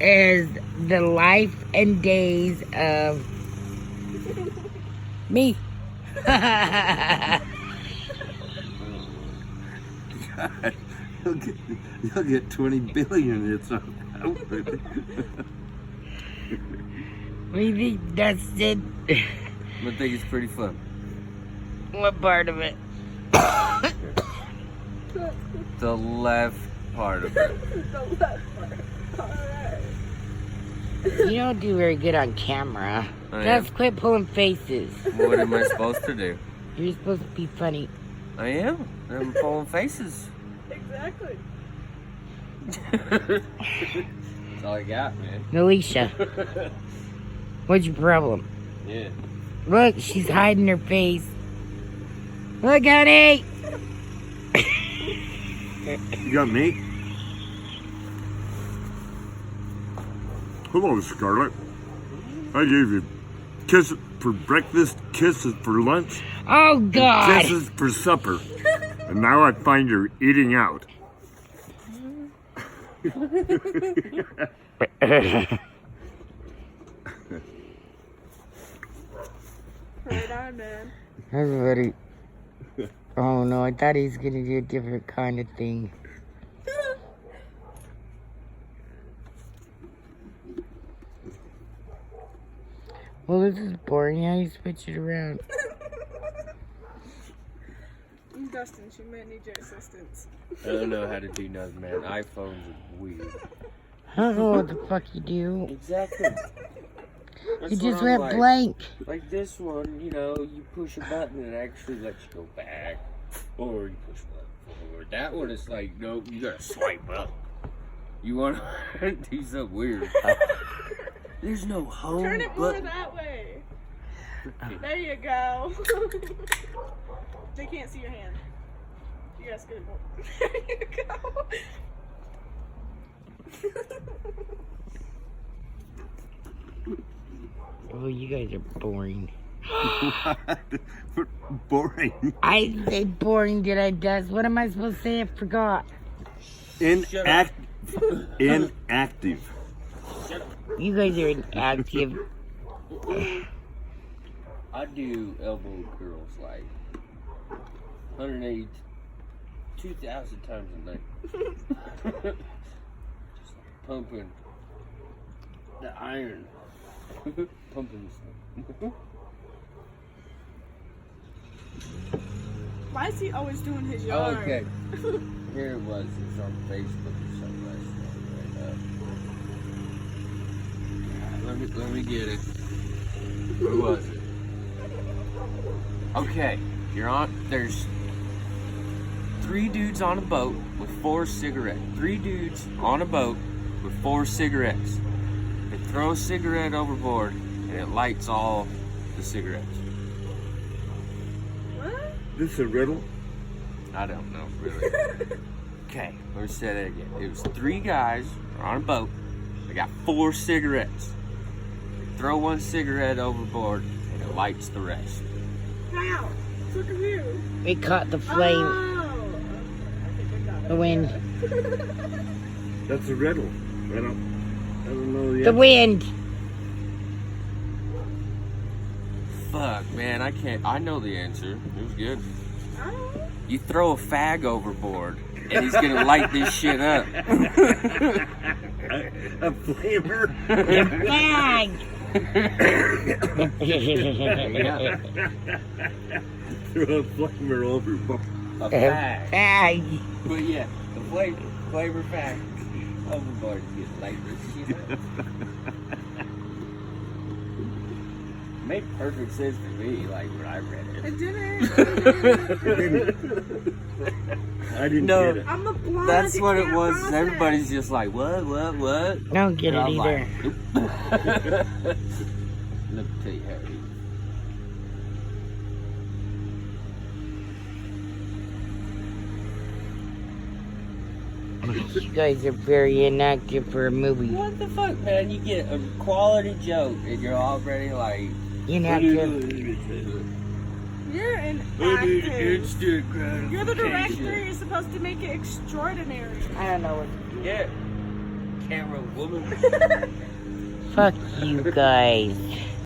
is the life and days of me. God, you'll get 20 billion hits on that one. We think that's it. I think it's pretty fun. What part of it? The left part of it. The left part. Alright. You don't do very good on camera. I Just quit pulling faces. What am I supposed to do? You're supposed to be funny. I am. I'm pulling faces. Exactly. That's all I got, man. Alicia, what's your problem? Yeah. Look, she's hiding her face. Look, honey! You got me? Hello, Scarlett. I gave you kisses for breakfast, kisses for lunch, Oh, and God! kisses for supper. And now I find you're eating out. Right on, man. Everybody. Oh, no, I thought he was gonna do a different kind of thing. Well, this is boring. How you switch it around? Dustin, she might need your assistance. I don't know how to do nothing, man. iPhones are weird. I don't know what the fuck you do. Exactly. You just went blank. Like this one, you know, you push a button and it actually lets you go back. Or you push a button forward. That one is like, nope, you gotta swipe up. You wanna do something weird. There's no home Turn it more button. that way. There you go. They can't see your hand. You gotta scoot more. There you go. Oh, you guys are boring. Boring. I said boring, did I, Dust? What am I supposed to say? I forgot. Inactive. You guys are inactive. I do elbow curls like 180, 2,000 times a night. Just pumping the iron. Pumping stuff. Why is he always doing his yard? Okay. Here it was. It's on Facebook or something right now. Let me get it. Who was it? Okay, you're on. There's 3 dudes on a boat with 4 cigarettes. 3 dudes on a boat with 4 cigarettes. They throw a cigarette overboard and it lights all the cigarettes. What? This is a riddle? I don't know, really. Okay, let's say that again. It was 3 guys on a boat. They got 4 cigarettes. They throw 1 cigarette overboard and it lights the rest. How? So confused. We caught the flame. Oh. Okay, good job. The wind. That's a riddle. I don't know the The wind. Fuck, man, I can't. I know the answer. It was good. Oh. You throw a fag overboard and he's gonna light this shit up. A flavor. Flag. Throw a flavor overboard. A fag. Flag. But yeah, the flavor fag overboard is gonna light this shit up. Made perfect sense to me, like when I read it. It didn't. I didn't No. get it. I'm a blonde. That's you what it can't was. process. Everybody's just like, what? I don't get And it I'm either. like, nope. Let me tell you how it is. You guys are very inactive for a movie. What the fuck, man? You get a quality joke and you're already like, Inactive. You're an actor. instant You're the director. gratification. You're supposed to make it extraordinary. I don't know what. Yeah. camera woman. Fuck you guys.